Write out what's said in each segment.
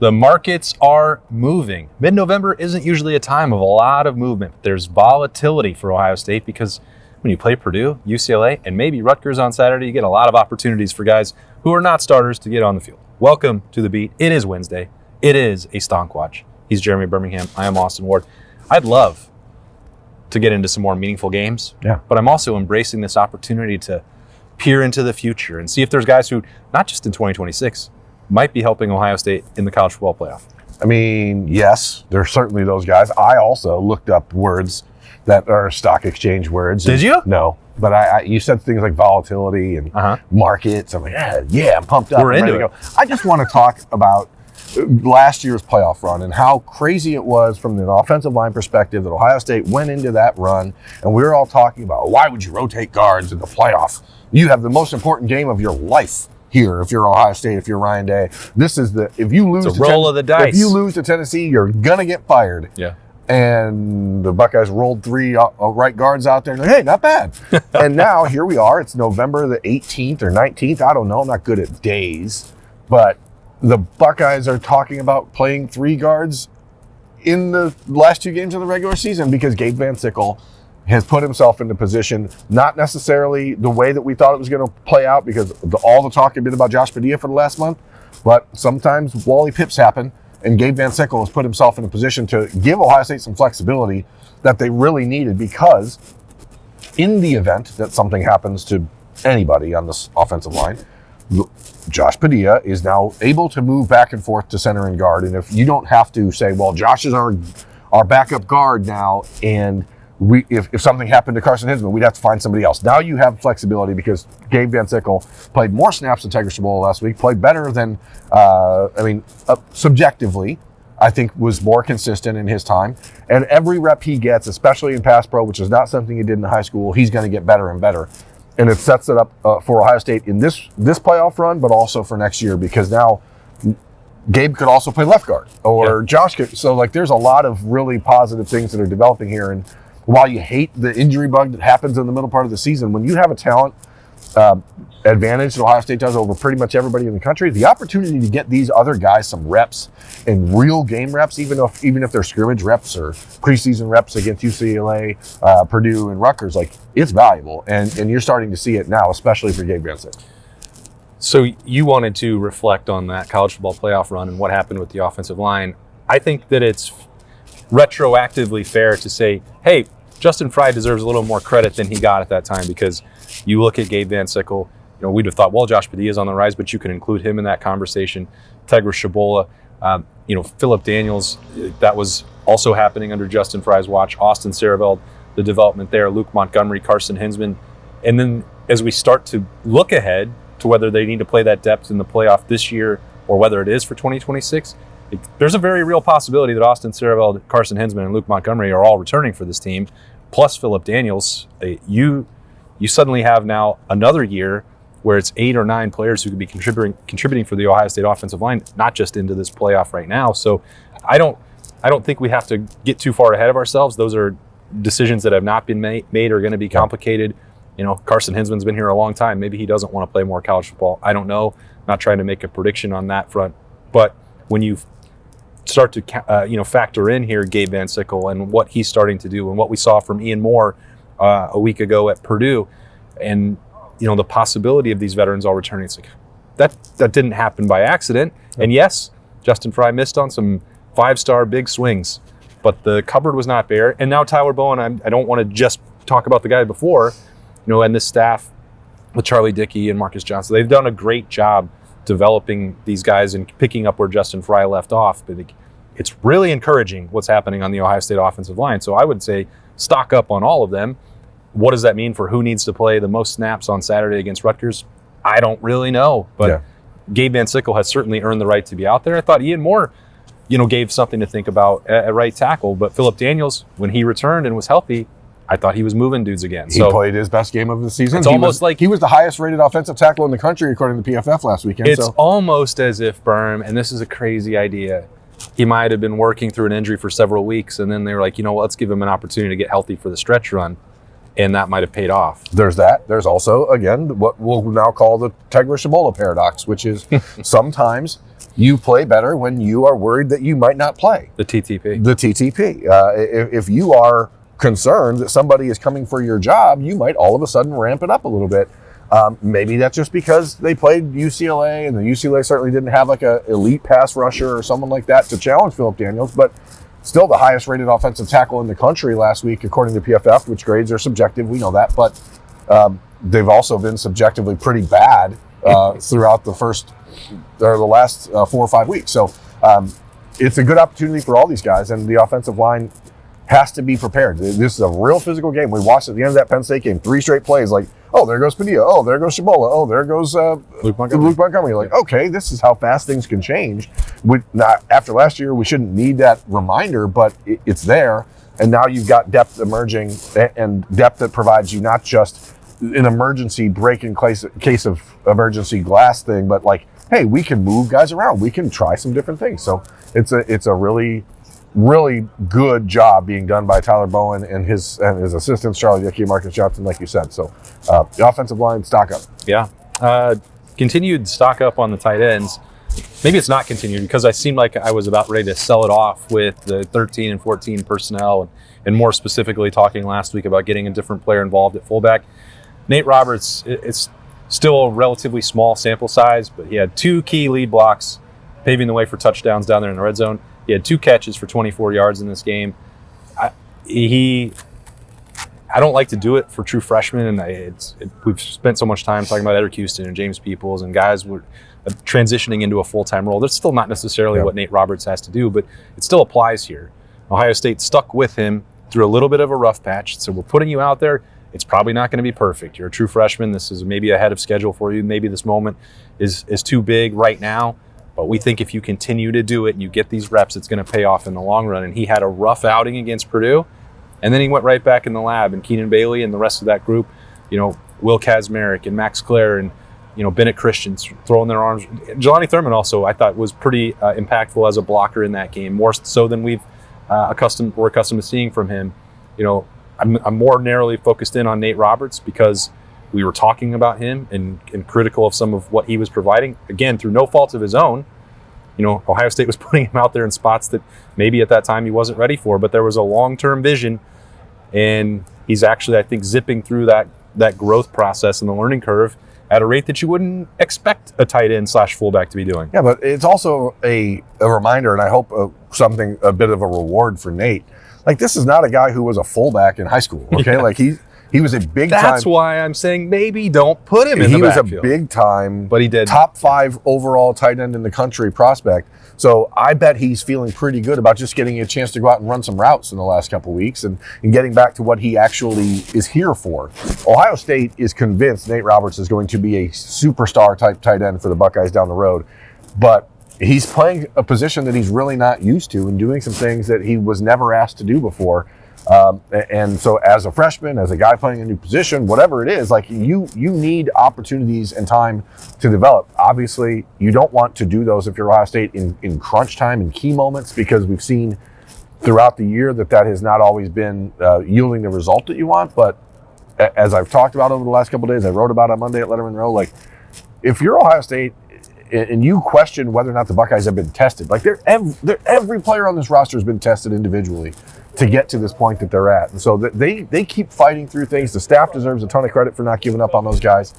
The markets are moving. Mid-November isn't usually a time of a lot of movement. There's volatility for Ohio State because when you play Purdue, UCLA, and maybe Rutgers on Saturday, you get a lot of opportunities for guys who are not starters to get on the field. Welcome to The Beat. It is Wednesday. It is a Stonk Watch. He's Jeremy Birmingham. I am Austin Ward. I'd love to get into some more meaningful games, but I'm also embracing this opportunity to peer into the future and see if there's guys who, not just in 2026, might be helping Ohio State in the college football playoff. I mean, yes, there's certainly those guys. I also looked up words that are stock exchange words. Did you? No, but you said things like volatility and markets. I'm like, yeah, I'm pumped up. We're into it. I just want to talk about last year's playoff run and how crazy it was from an offensive line perspective that Ohio State went into that run, and we were all talking about, why would you rotate guards in the playoff? You have the most important game of your life here. If you're Ohio State, if you're Ryan Day, if you lose, it's a roll of the dice. If you lose to Tennessee, you're gonna get fired. Yeah. And the Buckeyes rolled three right guards out there. And hey, not bad. And now here we are. It's November the 18th or 19th. I don't know. I'm not good at days, but the Buckeyes are talking about playing three guards in the last two games of the regular season because Gabe Van Sickle has put himself into position, not necessarily the way that we thought it was going to play out because all the talk had been about Josh Padilla for the last month, but sometimes Wally Pips happen, and Gabe Van Sickle has put himself in a position to give Ohio State some flexibility that they really needed because in the event that something happens to anybody on this offensive line, Josh Padilla is now able to move back and forth to center and guard, and if you don't have to say, well, Josh is our backup guard now, and if something happened to Carson Hinsman, we'd have to find somebody else. Now you have flexibility because Gabe Van Sickle played more snaps than Tigger Shabola last week, played better than, subjectively, I think was more consistent in his time. And every rep he gets, especially in pass pro, which is not something he did in high school, he's going to get better and better. And it sets it up for Ohio State in this playoff run, but also for next year because now Gabe could also play left guard or Josh could. So, there's a lot of really positive things that are developing here. And while you hate the injury bug that happens in the middle part of the season, when you have a talent advantage that Ohio State does over pretty much everybody in the country, the opportunity to get these other guys some reps and real game reps, even if they're scrimmage reps or preseason reps against UCLA, Purdue, and Rutgers, it's valuable. And you're starting to see it now, especially for Gabe Van Sickle. So you wanted to reflect on that college football playoff run and what happened with the offensive line. I think that it's retroactively fair to say, hey, Justin Frye deserves a little more credit than he got at that time because you look at Gabe Van Sickle, we'd have thought, well, Josh Padilla is on the rise, but you can include him in that conversation. Tigger Shabola, Philip Daniels, that was also happening under Justin Frye's watch. Austin Birm, the development there, Luke Montgomery, Carson Hinsman. And then as we start to look ahead to whether they need to play that depth in the playoff this year or whether it is for 2026, there's a very real possibility that Austin Birm, Carson Hinsman, and Luke Montgomery are all returning for this team, plus Philip Daniels. You suddenly have now another year where it's 8 or 9 players who could be contributing for the Ohio State offensive line, not just into this playoff right now. So I don't think we have to get too far ahead of ourselves. Those are decisions that have not been made or going to be complicated. Carson Hinsman's been here a long time. Maybe he doesn't want to play more college football. I don't know. Not trying to make a prediction on that front. But when you start to factor in here Gabe Van Sickle and what he's starting to do and what we saw from Ian Moore a week ago at Purdue, and the possibility of these veterans all returning, it's that didn't happen by accident. And yes, Justin Frye missed on some 5-star big swings, but the cupboard was not bare. And now Tyler Bowen, I don't want to just talk about the guy before, and this staff with Charlie Dickey and Marcus Johnson, they've done a great job developing these guys and picking up where Justin Frye left off. But it's really encouraging what's happening on the Ohio State offensive line. So I would say stock up on all of them. What does that mean for who needs to play the most snaps on Saturday against Rutgers? I don't really know. But Gabe Van Sickle has certainly earned the right to be out there. I thought Ian Moore, gave something to think about at right tackle. But Philip Daniels, when he returned and was healthy, I thought he was moving dudes again. He played his best game of the season. It's almost like he was the highest rated offensive tackle in the country according to PFF last weekend. It's almost as if Birm, and this is a crazy idea, he might have been working through an injury for several weeks, and then they were like, let's give him an opportunity to get healthy for the stretch run. and that might have paid off. There's that. There's also, again, what we'll now call the Tegra-Shabola paradox, which is sometimes you play better when you are worried that you might not play. The TTP. The TTP. If you are concerned that somebody is coming for your job, you might all of a sudden ramp it up a little bit. Maybe that's just because they played UCLA, and the UCLA certainly didn't have like a elite pass rusher or someone like that to challenge Phillip Daniels, but still the highest rated offensive tackle in the country last week, according to PFF, which grades are subjective. We know that, but they've also been subjectively pretty bad throughout the last 4 or 5 weeks. So it's a good opportunity for all these guys, and the offensive line has to be prepared. This is a real physical game. We watched at the end of that Penn State game, 3 straight plays, like, oh, there goes Padilla. Oh, there goes Shabola. Oh, there goes Luke Montgomery. Like, okay, this is how fast things can change. After last year, we shouldn't need that reminder, but it's there. And now you've got depth emerging, and depth that provides you not just an emergency break in case of emergency glass thing, but like, hey, we can move guys around. We can try some different things. So it's a really good job being done by Tyler Bowen and his assistants, Charlie Dickey and Marcus Johnson, like you said. So the offensive line, stock up. Yeah. Continued stock up on the tight ends. Maybe it's not continued because I seemed like I was about ready to sell it off with the 13 and 14 personnel, and more specifically talking last week about getting a different player involved at fullback. Nate Roberts, it's still a relatively small sample size, but he had 2 key lead blocks, paving the way for touchdowns down there in the red zone. He had 2 catches for 24 yards in this game. I don't like to do it for true freshmen, and we've spent so much time talking about Edric Houston and James Peoples, and guys were transitioning into a full-time role. That's still not necessarily what Nate Roberts has to do, but it still applies here. Ohio State stuck with him through a little bit of a rough patch, so we're putting you out there. It's probably not going to be perfect. You're a true freshman. This is maybe ahead of schedule for you. Maybe this moment is too big right now. But we think if you continue to do it and you get these reps, it's going to pay off in the long run. And he had a rough outing against Purdue, and then he went right back in the lab. And Keenan Bailey and the rest of that group, Will Kazmarek and Max Clare and Bennett Christian throwing their arms. Jelani Thurman also, I thought, was pretty impactful as a blocker in that game, more so than we're accustomed to seeing from him. I'm more narrowly focused in on Nate Roberts because we were talking about him and critical of some of what he was providing, again, through no fault of his own. Ohio State was putting him out there in spots that maybe at that time he wasn't ready for, but there was a long-term vision, and he's actually, I think, zipping through that growth process and the learning curve at a rate that you wouldn't expect a tight end / fullback to be doing. Yeah, but it's also a reminder, and I hope a bit of a reward for Nate. Like, this is not a guy who was a fullback in high school, okay? Yeah. Like, he was a big time. That's why I'm saying maybe don't put him in the backfield. He was a big time, but he did top 5 overall tight end in the country prospect. So I bet he's feeling pretty good about just getting a chance to go out and run some routes in the last couple of weeks and getting back to what he actually is here for. Ohio State is convinced Nate Roberts is going to be a superstar type tight end for the Buckeyes down the road, but he's playing a position that he's really not used to and doing some things that he was never asked to do before. And so as a freshman, as a guy playing a new position, whatever it is, like you need opportunities and time to develop. Obviously, you don't want to do those if you're Ohio State in crunch time and key moments, because we've seen throughout the year that has not always been yielding the result that you want. But as I've talked about over the last couple of days, I wrote about on Monday at Letterman Row, like if you're Ohio State and you question whether or not the Buckeyes have been tested, like every player on this roster has been tested individually to get to this point that they're at. And so they keep fighting through things. The staff deserves a ton of credit for not giving up on those guys,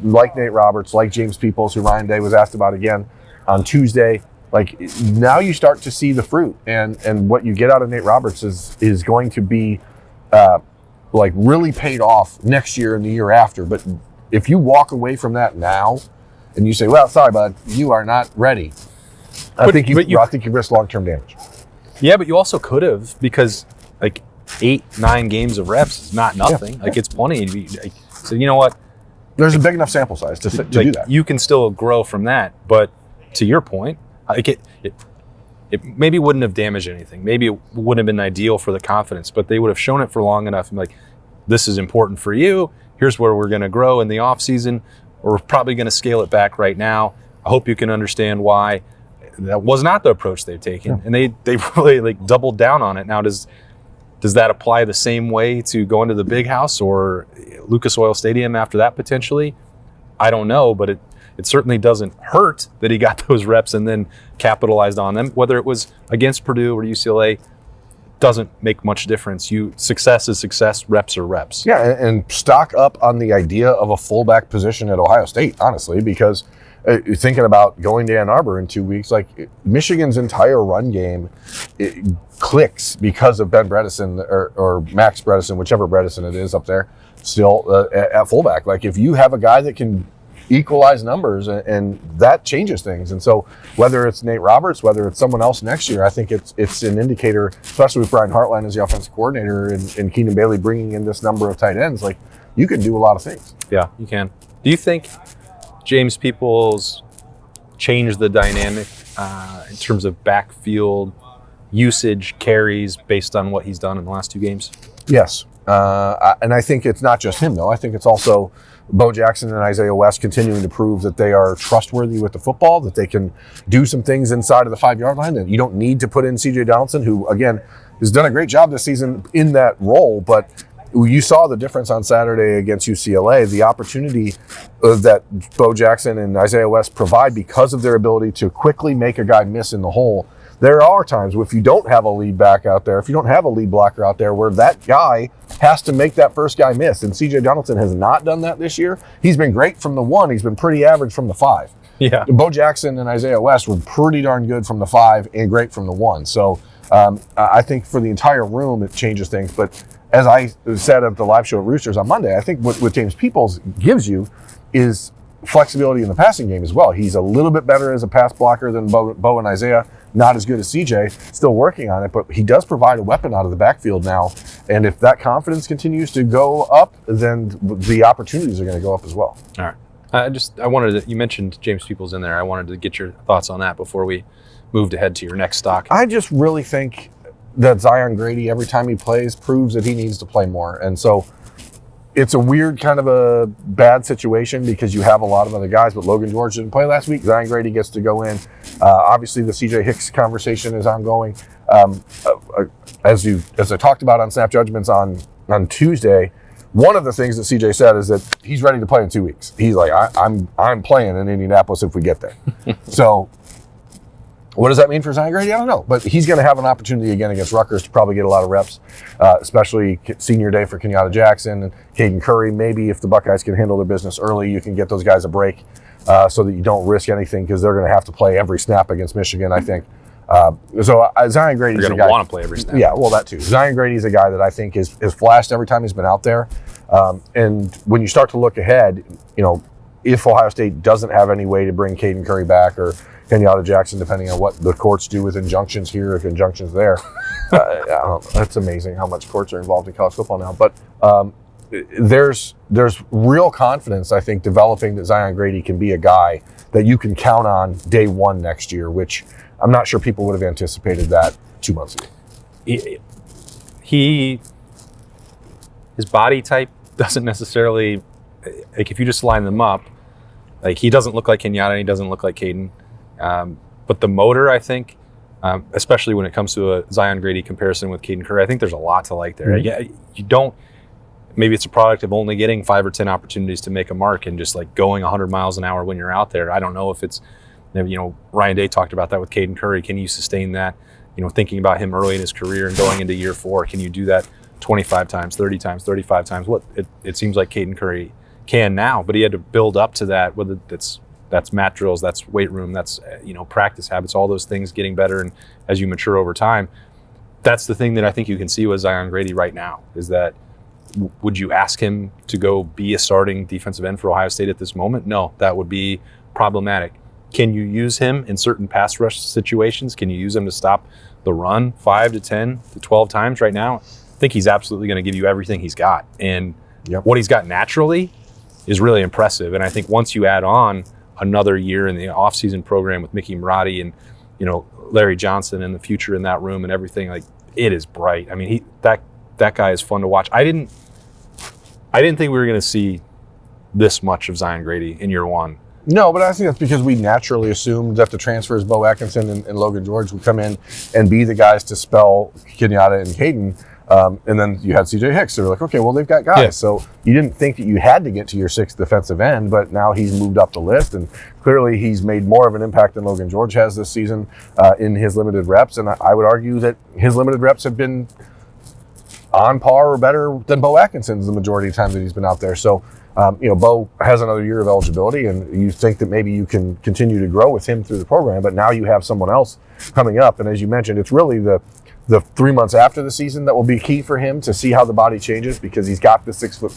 like Nate Roberts, like James Peoples, who Ryan Day was asked about again on Tuesday. Like, now you start to see the fruit, and what you get out of Nate Roberts is going to be like really paid off next year and the year after. But if you walk away from that now and you say, well, sorry, bud, you are not ready, I think you risk long-term damage. Yeah, but you also could have, because like 8-9 games of reps is not nothing. Yeah. Like, it's plenty. So you know what? There's a big enough sample size to do that. You can still grow from that. But to your point, like it maybe wouldn't have damaged anything. Maybe it wouldn't have been ideal for the confidence, but they would have shown it for long enough and like, this is important for you. Here's where we're going to grow in the off season. We're probably going to scale it back right now. I hope you can understand why. That was not the approach they've taken, and they really like doubled down on it. Now, does Does that apply the same way to going to the Big House or Lucas Oil Stadium after that potentially? I don't know, but it certainly doesn't hurt that he got those reps and then capitalized on them. Whether it was against Purdue or UCLA, doesn't make much difference. Success is success, reps are reps. Yeah, and stock up on the idea of a fullback position at Ohio State, honestly, because thinking about going to Ann Arbor in 2 weeks, like Michigan's entire run game clicks because of Ben Bredesen or Max Bredesen, whichever Bredesen it is up there, still at fullback. Like if you have a guy that can equalize numbers, and that changes things. And so whether it's Nate Roberts, whether it's someone else next year, I think it's an indicator, especially with Brian Hartline as the offensive coordinator and Keenan Bailey bringing in this number of tight ends, like you can do a lot of things. Yeah, you can. Do you think James Peoples changed the dynamic in terms of backfield usage, carries, based on what he's done in the last 2 games? Yes. And I think it's not just him, though. I think it's also Bo Jackson and Isaiah West continuing to prove that they are trustworthy with the football, that they can do some things inside of the 5-yard line, and you don't need to put in C.J. Donaldson, who, again, has done a great job this season in that role, but you saw the difference on Saturday against UCLA, the opportunity that Bo Jackson and Isaiah West provide because of their ability to quickly make a guy miss in the hole. There are times if you don't have a lead back out there, if you don't have a lead blocker out there, where that guy has to make that first guy miss. And C.J. Donaldson has not done that this year. He's been great from the 1. He's been pretty average from the 5. Yeah. Bo Jackson and Isaiah West were pretty darn good from the 5 and great from the 1. So I think for the entire room, it changes things. But as I said at the live show at Roosters on Monday, I think what James Peoples gives you is flexibility in the passing game as well. He's a little bit better as a pass blocker than Bo and Isaiah. Not as good as CJ, still working on it, but he does provide a weapon out of the backfield now. And if that confidence continues to go up, then the opportunities are going to go up as well. All right. I wanted to, you mentioned James Peoples in there. I wanted to get your thoughts on that before we moved ahead to your next stock. I just really think that Zion Grady, every time he plays, proves that he needs to play more. And so it's a weird kind of a bad situation because you have a lot of other guys, but Logan George didn't play last week. Zion Grady gets to go in. Obviously, the CJ Hicks conversation is ongoing. As I talked about on Snap Judgments on Tuesday, one of the things that CJ said is that he's ready to play in 2 weeks. He's like, I'm playing in Indianapolis if we get there. So what does that mean for Zion Grady? I don't know. But he's going to have an opportunity again against Rutgers to probably get a lot of reps, especially senior day for Kenyatta Jackson and Caden Curry. Maybe if the Buckeyes can handle their business early, you can get those guys a break so that you don't risk anything because they're going to have to play every snap against Michigan, I think. So Zion Grady's a guy. You're going to want to play every snap. Yeah, well, that too. Zion Grady's a guy that I think has flashed every time he's been out there. And when you start to look ahead, if Ohio State doesn't have any way to bring Caden Curry back or Kenyatta Jackson, depending on what the courts do with injunctions here, if injunctions there. That's amazing how much courts are involved in college football now. But there's real confidence, I think, developing that Zion Grady can be a guy that you can count on day 1 next year, which I'm not sure people would have anticipated that 2 months ago. His body type doesn't necessarily, like if you just line them up, like he doesn't look like Kenyatta and he doesn't look like Caden. But the motor, I think, especially when it comes to a Zion Grady comparison with Caden Curry, I think there's a lot to like there. Mm-hmm. Yeah, you don't. Maybe it's a product of only getting 5 or 10 opportunities to make a mark and just like going 100 miles an hour when you're out there. I don't know if it's, Ryan Day talked about that with Caden Curry. Can you sustain that? Thinking about him early in his career and going into year 4, can you do that 25 times, 30 times, 35 times? It seems like Caden Curry can now, but he had to build up to that, whether that's mat drills, that's weight room, that's practice habits, all those things getting better, and as you mature over time, that's the thing that I think you can see with Zion Grady right now is that would you ask him to go be a starting defensive end for Ohio State at this moment? No, that would be problematic. Can you use him in certain pass rush situations? Can you use him to stop the run 5 to 10 to 12 times right now? I think he's absolutely going to give you everything he's got, and what he's got naturally is really impressive. And I think once you add on another year in the offseason program with Mickey Marotti and Larry Johnson and the future in that room and everything, like it is bright. I mean, that guy is fun to watch. I didn't think we were going to see this much of Zion Grady in year 1. No, but I think that's because we naturally assumed that the transfers, Bo Atkinson and Logan George, would come in and be the guys to spell Kenyatta and Caden. And then you had C.J. Hicks. So they're like, okay, well, they've got guys. Yeah. So you didn't think that you had to get to your 6th defensive end, but now he's moved up the list. And clearly he's made more of an impact than Logan George has this season in his limited reps. And I would argue that his limited reps have been on par or better than Bo Atkinson's the majority of the time that he's been out there. So, Bo has another year of eligibility, and you think that maybe you can continue to grow with him through the program, but now you have someone else coming up. And as you mentioned, it's really the 3 months after the season that will be key for him to see how the body changes, because he's got the 6'4",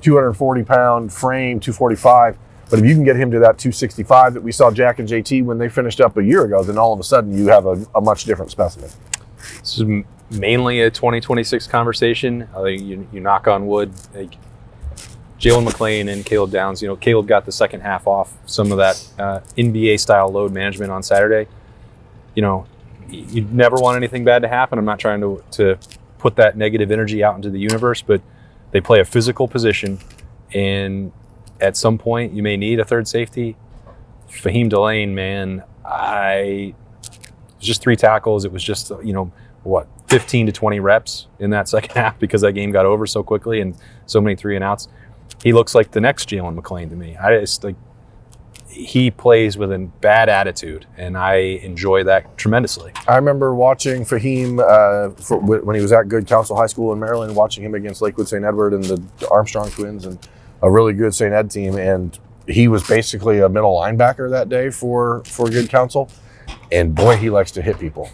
240-pound frame, 245. But if you can get him to that 265 that we saw Jack and JT when they finished up a year ago, then all of a sudden you have a much different specimen. This is mainly a 2026 conversation. I think you knock on wood. Like Jalen McClain and Caleb Downs. Caleb got the second half off some of that NBA-style load management on Saturday. You never want anything bad to happen. I'm not trying to put that negative energy out into the universe, but they play a physical position, and at some point you may need a third safety. Fahim Delane, man, it was just 3 tackles. It was just, 15 to 20 reps in that second half because that game got over so quickly and so many 3 and outs. He looks like the next Jalen McClain to me. He plays with a bad attitude, and I enjoy that tremendously. I remember watching Fahim when he was at Good Counsel High School in Maryland, watching him against Lakewood St. Edward and the Armstrong twins and a really good St. Ed team. And he was basically a middle linebacker that day for Good Counsel. And boy, he likes to hit people.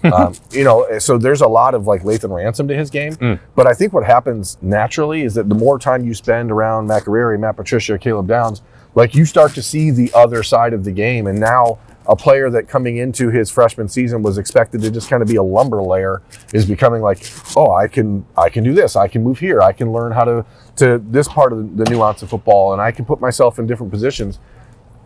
So there's a lot of like Lathan Ransom to his game. But I think what happens naturally is that the more time you spend around Matt Guerrieri, Matt Patricia, Caleb Downs, like you start to see the other side of the game. And now a player that coming into his freshman season was expected to just kind of be a lumber layer is becoming like, oh, I can do this. I can move here. I can learn how to this part of the nuance of football, and I can put myself in different positions.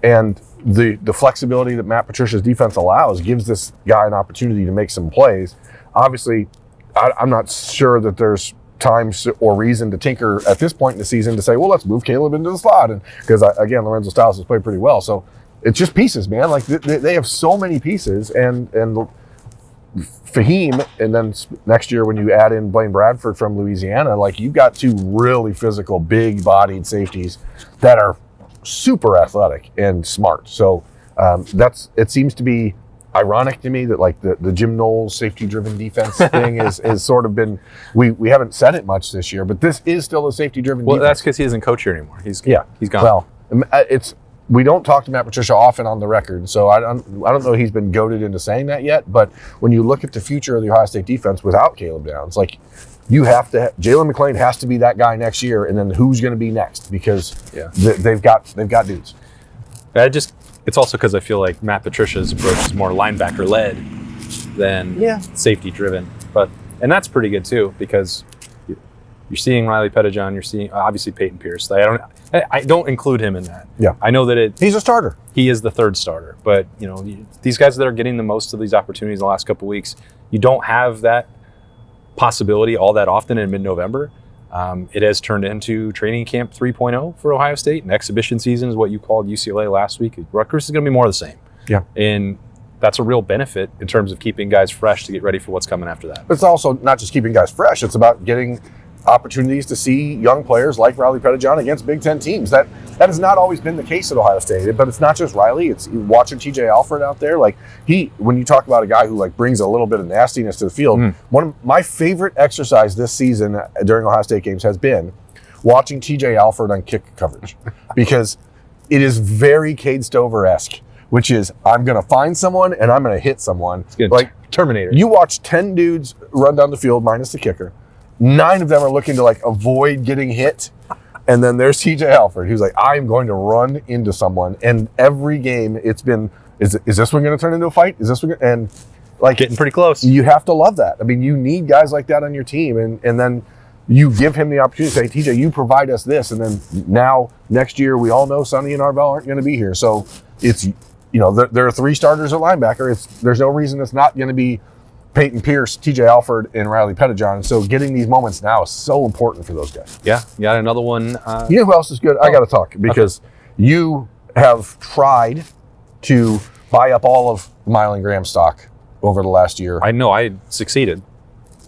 And the flexibility that Matt Patricia's defense allows gives this guy an opportunity to make some plays. Obviously, I'm not sure that there's time or reason to tinker at this point in the season to say, well, let's move Caleb into the slot. And because, again, Lorenzo Styles has played pretty well. So it's just pieces, man. Like they have so many pieces. And Fahim, and then next year when you add in Blaine Bradford from Louisiana, like you've got 2 really physical, big-bodied safeties that are super athletic and smart. So it seems to be ironic to me that like the Jim Knowles safety-driven defense thing is sort of been, we haven't said it much this year, but this is still a safety-driven defense. Well, that's because he doesn't coach here anymore. He's gone. Well, we don't talk to Matt Patricia often on the record, so I don't know he's been goaded into saying that yet, but when you look at the future of the Ohio State defense without Caleb Downs, like you have to, Jalen McClain has to be that guy next year, and then who's going to be next? Because they've got dudes. It's also because I feel like Matt Patricia's approach is more linebacker-led than safety-driven. And that's pretty good, too, because you're seeing Riley Pettijohn, you're seeing, obviously, Peyton Pierce. I don't include him in that. Yeah. I know that he's a starter. He is the third starter. But, these guys that are getting the most of these opportunities in the last couple of weeks, you don't have that possibility all that often in mid-November. It has turned into training camp 3.0 for Ohio State, and exhibition season is what you called UCLA last week. Rutgers is going to be more of the same. Yeah. And that's a real benefit in terms of keeping guys fresh to get ready for what's coming after that. But it's also not just keeping guys fresh. It's about getting opportunities to see young players like Riley Pettijohn against Big Ten teams. That has not always been the case at Ohio State, but it's not just Riley. It's watching TJ Alford out there. Like when you talk about a guy who like brings a little bit of nastiness to the field, one of my favorite exercise this season during Ohio State games has been watching TJ Alford on kick coverage because it is very Cade Stover-esque, which is I'm going to find someone and I'm going to hit someone. It's good. Like Terminator. You watch 10 dudes run down the field minus the kicker. 9 of them are looking to like avoid getting hit. And then there's TJ Alford, who's like, I'm going to run into someone. And every game it's been, is this one going to turn into a fight? Is this one and like getting pretty close. You have to love that. I mean, you need guys like that on your team. And then you give him the opportunity to say, TJ, you provide us this. And then now next year, we all know Sonny and Arvell aren't going to be here. So it's, there are 3 starters at linebacker. There's no reason it's not going to be Peyton Pierce, TJ Alford, and Riley Pettijohn. So getting these moments now is so important for those guys. Yeah, you got another one. You know who else is good? I got to talk because you have tried to buy up all of Mylan Graham stock over the last year. I know I succeeded.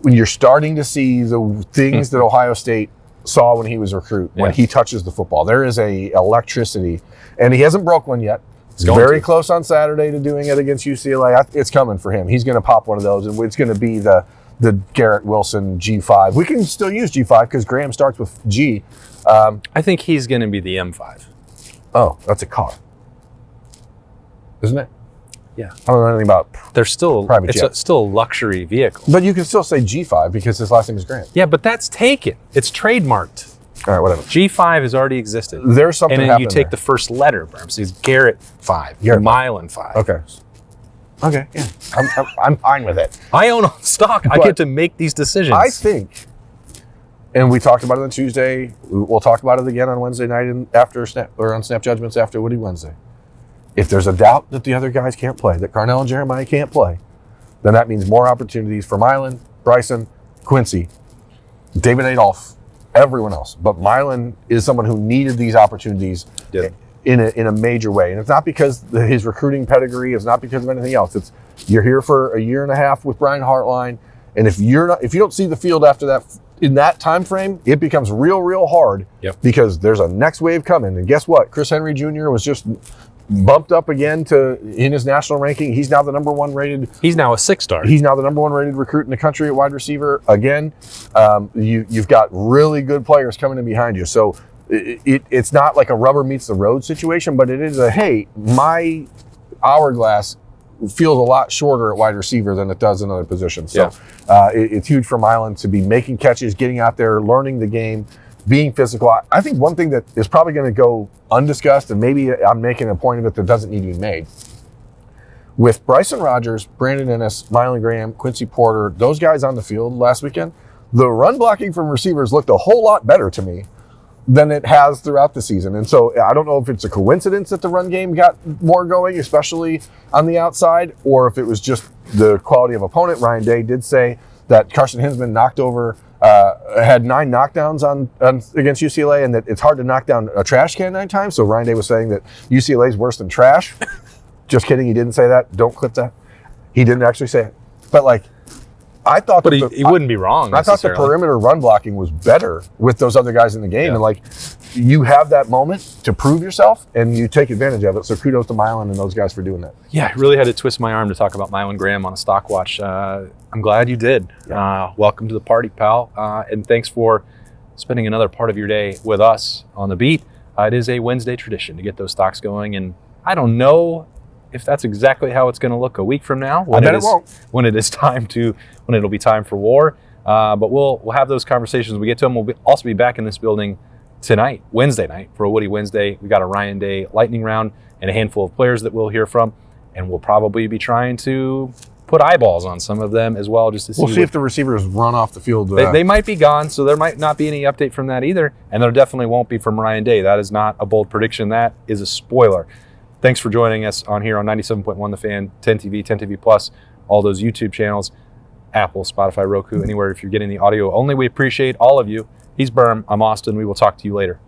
when you're starting to see the things that Ohio State saw when he was a recruit, when he touches the football. There is a electricity, and he hasn't broke one yet. He's very close on Saturday to doing it against UCLA. It's coming for him. He's going to pop one of those, and it's going to be the Garrett Wilson G5. We can still use G5 because Graham starts with G. I think he's going to be the M5. Oh, that's a car, isn't it? Yeah. I don't know anything about There's still private it's jets. still a luxury vehicle. But you can still say G5 because his last name is Graham. Yeah, but that's taken. It's trademarked. All right, whatever. G5 has already existed. There's something and then you happening take there. the first letter, Berm. So it's Garrett 5, Garrett Mylan 5. Okay, yeah. I'm fine with it. I own stock. I But get to make these decisions. I think, and we talked about it on Tuesday. We'll talk about it again on Wednesday night and after on Snap Judgments after Woody Wednesday. If there's a doubt that the other guys can't play, that Carnell and Jeremiah can't play, then that means more opportunities for Mylan, Bryson, Quincy, David Adolph, everyone else. But Mylan is someone who needed these opportunities in a major way. And it's not because his recruiting pedigree, it's not because of anything else. It's you're here for a year and a half with Brian Hartline, and if you don't see the field after that in that time frame, it becomes real hard because there's a next wave coming. And guess what? Chris Henry Jr. was just bumped up again in his national ranking. He's now the number one rated. He's now a 6-star. He's now the number one rated recruit in the country at wide receiver. Again, you've got really good players coming in behind you. So it's not like a rubber meets the road situation, but it is hey, my hourglass feels a lot shorter at wide receiver than it does in other positions. So it's huge for Mylan to be making catches, getting out there, learning the game, being physical. I think one thing that is probably going to go undiscussed, and maybe I'm making a point of it that doesn't need to be made, with Bryson Rogers, Brandon Ennis, Mylan Graham, Quincy Porter, those guys on the field last weekend, the run blocking from receivers looked a whole lot better to me than it has throughout the season. And so I don't know if it's a coincidence that the run game got more going, especially on the outside, or if it was just the quality of opponent. Ryan Day did say that Carson Hinsman had 9 knockdowns on against UCLA, and that it's hard to knock down a trash can 9 times. So Ryan Day was saying that UCLA is worse than trash. Just kidding, he didn't say that. Don't clip that. He didn't actually say it. But I thought, but he wouldn't be wrong. I thought the perimeter run blocking was better with those other guys in the game, and you have that moment to prove yourself, and you take advantage of it. So kudos to Mylan and those guys for doing that. Yeah, I really had to twist my arm to talk about Mylan Graham on a stock watch. I'm glad you did. Welcome to the party, pal, and thanks for spending another part of your day with us on the beat. It is a Wednesday tradition to get those stocks going, and I don't know if that's exactly how it's going to look a week from now. I bet it won't. When it'll be time for war. But we'll have those conversations when we get to them. We'll also be back in this building tonight, Wednesday night, for a Woody Wednesday. We got a Ryan Day lightning round and a handful of players that we'll hear from, and we'll probably be trying to put eyeballs on some of them as well, just to see. We'll see if the receivers run off the field. They might be gone, so there might not be any update from that either, and there definitely won't be from Ryan Day. That is not a bold prediction. That is a spoiler. Thanks for joining us on here on 97.1 The Fan, 10TV, 10TV Plus, all those YouTube channels, Apple, Spotify, Roku, anywhere if you're getting the audio only. We appreciate all of you. He's Berm. I'm Austin. We will talk to you later.